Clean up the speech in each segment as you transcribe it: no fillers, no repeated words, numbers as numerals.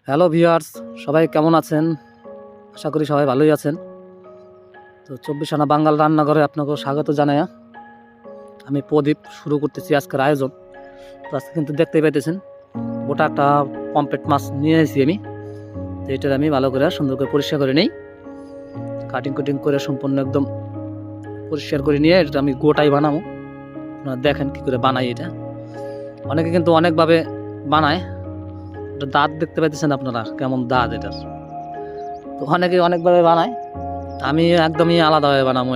Hello viewers, সবাই কেমন আছেন? আশা করি সবাই ভালোই আছেন। তো 24 আনা বাঙাল রান্নাঘরে আপনাকে স্বাগত জানাই। আমি প্রদীপ শুরু করতেছি আজকের আয়োজন। তো আজকে কিন্তু দেখতেই পাইতেছেন গোটা একটা পমফ্রেট মাছ নিয়ে এসেছি আমি। তো এটার আমি ভালো করে সুন্দর করে পরিষ্কার করে নিই, কাটিং করে সম্পূর্ণ একদম পরিষ্কার করে নিয়ে এটা আমি গোটাই বানাবো। আপনারা দেখেন কী করে বানাই এটা। অনেকে কিন্তু অনেকভাবে বানায়। এটা দাঁত দেখতে পাইতেছেন আপনারা, কেমন দাঁত এটার। তো অনেকে অনেকভাবে বানায়, আমি একদমই আলাদাভাবে বানাবো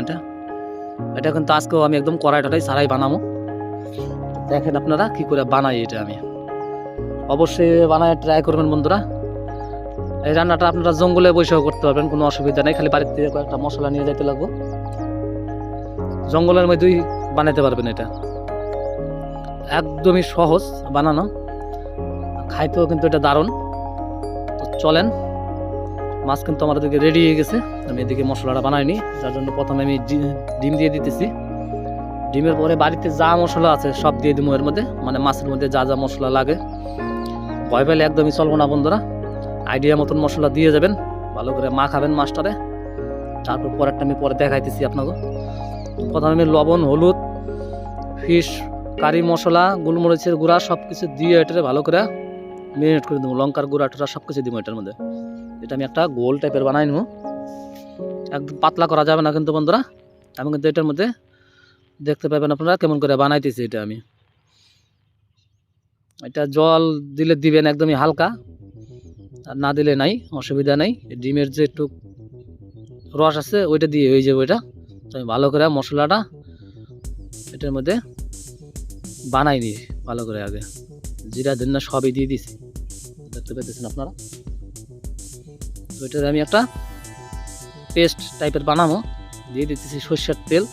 এটা কিন্তু আজকেও আমি একদম কড়াইটাই ছাড়াই বানাবো। দেখেন আপনারা কি করে বানাই এটা। আমি অবশ্যই বানায় ট্রাই করবেন বন্ধুরা। এই রান্নাটা আপনারা জঙ্গলে বসেও করতে পারবেন, কোনো অসুবিধা নেই। খালি বাড়ির থেকে কয়েকটা মশলা নিয়ে যেতে লাগবে, জঙ্গলের মধ্যেই বানাতে পারবেন। এটা একদমই সহজ বানানো, খাইতেও কিন্তু এটা দারুণ। তো চলেন, মাছ কিন্তু আমার দিকে রেডি হয়ে গেছে। আমি এদিকে মশলাটা বানাইনি, যার জন্য প্রথমে আমি ডিম দিয়ে দিতেছি। ডিমের পরে বাড়িতে যা মশলা আছে সব দিয়ে দিব এর মধ্যে, মানে মাছের মধ্যে যা যা মশলা লাগে। ভয় পেলে একদমই চলবো না বন্ধুরা, আইডিয়া মতন মশলা দিয়ে যাবেন, ভালো করে মাখাবেন মাছটারে। তারপর পরেরটা আমি পরে দেখাইতেছি আপনাকে। প্রথমে আমি লবণ, হলুদ, ফিশ কারি মশলা, গোলমরিচের গুঁড়া সব কিছু দিয়ে এটারে ভালো করে মেরিনেট করে দেবো। লঙ্কার গুঁড়া টোড়া সব কিছু দিব এটার মধ্যে। এটা আমি একটা গোল টাইপের বানাই নেব, একদম পাতলা করা যাবে না কিন্তু বন্ধুরা। আমি কিন্তু এটার মধ্যে দেখতে পাবেন আপনারা কেমন করে বানাইতেছি এটা। আমি এটা জল দিলে দিবেন একদমই হালকা, আর না দিলে নাই, অসুবিধা নাই। ডিমের যে একটু রস আছে ওইটা দিয়ে হয়ে যাবে ওইটা। তো আমি ভালো করে মশলাটা এটার মধ্যে বানাই নিই ভালো করে। আগে জিরা ধনিয়া সবই দিয়ে দিছি, দেখতে পেতেছেন আপনারা। তো এটার আমি একটা পেস্ট টাইপের বানাবো। দিয়ে দিতেছি সরষের তেল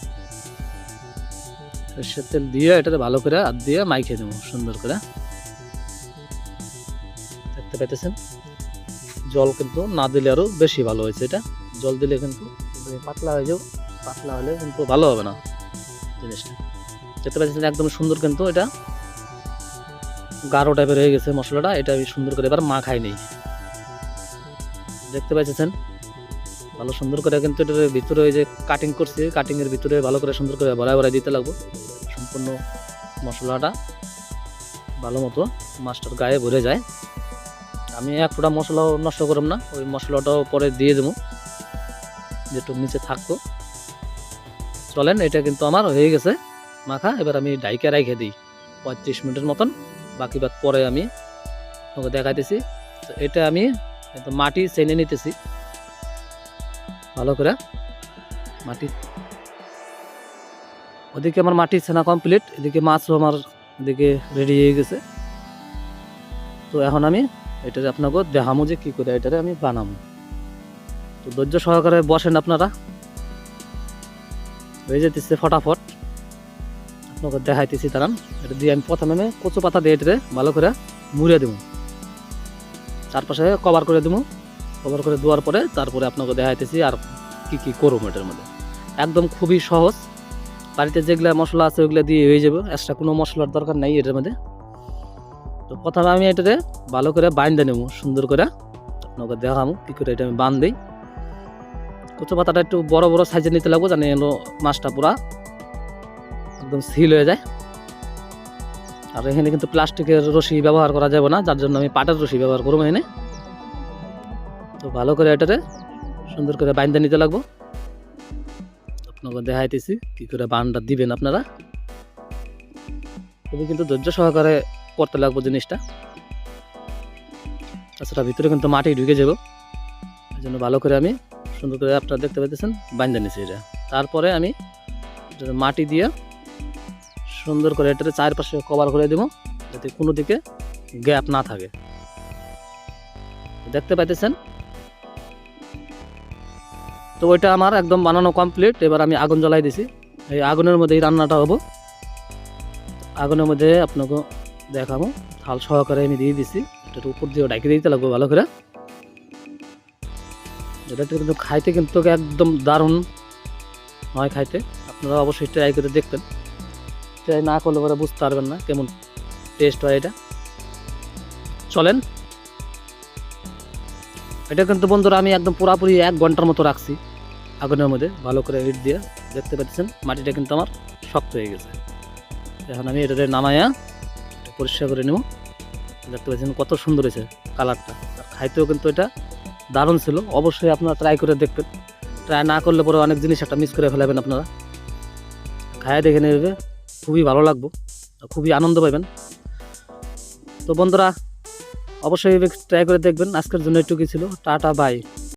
দিয়ে এটাতে ভালো করে হাত দিয়ে মাইখে দেবো সুন্দর করে। দেখতে পাইতেছেন জল কিন্তু না দিলে আরো বেশি ভালো হয়েছে। এটা জল দিলে কিন্তু পাতলা হয়ে যাবে, পাতলা হলে কিন্তু ভালো হবে না জিনিসটা। দেখতে পাচ্ছেন একদম সুন্দর, কিন্তু এটা গাঢ় টাইপের হয়ে গেছে মশলাটা। এটা আমি সুন্দর করে এবার মাখাই নেই, দেখতে পাচ্ছেন ভালো সুন্দর করে। কিন্তু এটার ভিতরে ওই যে কাটিং করছি, কাটিংয়ের ভিতরে ভালো করে সুন্দর করে ভরাই দিতে লাগবো। সম্পূর্ণ মশলাটা ভালো মতো মাছটার গায়ে ভরে যায়। আমি এক ফোঁটা মশলাও নষ্ট করব না, ওই মশলাটাও পরে দিয়ে দেবো যেটুকু নিচে থাকতো। চলেন, এটা কিন্তু আমার হয়ে গেছে মাখা। এবার আমি ডাইকে রাইখে দিই 35 মিনিটের মতন, বাকি বাদ পরে আমি তোমাকে দেখাইতেছি। তো এটা আমি মাটি চেনে নিতেছি ভালো করে। মাটি ওদিকে আমার মাটি চেনা কমপ্লিট, এদিকে মাছও আমার এদিকে রেডি হয়ে গেছে। তো এখন আমি এটারে আপনাকে দেখাবো যে কী করে এটারে আমি বানাবো। তো ধৈর্য সহকারে বসেন আপনারা, হয়ে যেতেছে ফটাফট। আপনাকে দেখাইতেছি তারান। এটা দিয়ে আমি প্রথমে কচু পাতা দিয়ে এটারে ভালো করে মুড়ে দেবো, চারপাশে কভার করে দেবো। কভার করে দেওয়ার পরে তারপরে আপনাকে দেখাইতেছি আর কি কি করব এটার মধ্যে। একদম খুবই সহজ, বাড়িতে যেগুলো মশলা আছে ওইগুলো দিয়ে হয়ে যাবে, এক্সট্রা কোনো মশলার দরকার নেই এটার মধ্যে। তো প্রথমে আমি এটাতে ভালো করে বাইন্ধে নেব সুন্দর করে, আপনাকে দেখাবো কী করে এটা আমি বান্ধ দিই। কচু পাতাটা একটু বড় বড় সাইজে নিতে লাগবো, জানি এলো মাছটা পুরা একদম সিল হয়ে যায়। আর এখানে কিন্তু প্লাস্টিকের রশি ব্যবহার করা যাবে না, যার জন্য আমি পাটের রশি ব্যবহার করবো এখানে। তো ভালো করে এটাতে সুন্দর করে বাইন্ধে নিতে লাগবো। আপনাকে দেখাইতেছি কী করে বানটা দিবেন আপনারা। খুবই কিন্তু ধৈর্য সহকারে করতে লাগবো জিনিসটা, তাছাড়া ভিতরে কিন্তু মাটি ঢুকে যাব। এই জন্য ভালো করে আমি সুন্দর করে আপনারা দেখতে পাইতেছেন বাইন্ধে নিছি এটা। তারপরে আমি মাটি দিয়ে সুন্দর করে এটাতে চারপাশে কভার করে দেবো, যাতে কোনো দিকে গ্যাপ না থাকে। দেখতে পাইতেছেন তো ওইটা আমার একদম বানানো কমপ্লিট। এবার আমি আগুন জ্বালাই দিছি, এই আগুনের মধ্যেই রান্নাটা হবো। আগুনের মধ্যে আপনাকে দেখাবো, থাল সহকারে আমি দিয়ে দিছি। এটার উপর দিয়ে ডাইকে দিতে লাগবো ভালো করে। এটা কিন্তু খাইতে কিন্তু একদম দারুণ হয় খাইতে, আপনারা অবশ্যই ট্রাই করে দেখবেন। ট্রাই না করলে পরে বুঝতে পারবেন না কেমন টেস্ট হয় এটা। চলেন এটা কিন্তু বন্ধুরা আমি একদম পুরাপুরি 1 ঘন্টার মতো রাখছি আগুনের মধ্যে ভালো করে হিট দিয়ে। দেখতে পাচ্ছেন মাটিটা কিন্তু আমার শক্ত হয়ে গেছে। এখন আমি এটাতে নামাইয়া পরিষ্কার করে নেব। দেখতে পাচ্ছেন কত সুন্দর হয়েছে কালারটা, আর খাইতেও কিন্তু এটা দারুণ ছিল। অবশ্যই আপনারা ট্রাই করে দেখবেন, ট্রাই না করলে পরে অনেক জিনিস একটা মিস করে ফেলাবেন। আপনারা খায় দেখে নেবে, খুবই ভালো লাগবে, খুবই আনন্দ পাবেন। তো বন্ধুরা অবশ্যই ট্রাই করে দেখবেন। আজকের জন্য একটুকুই ছিল, টাটা বাই।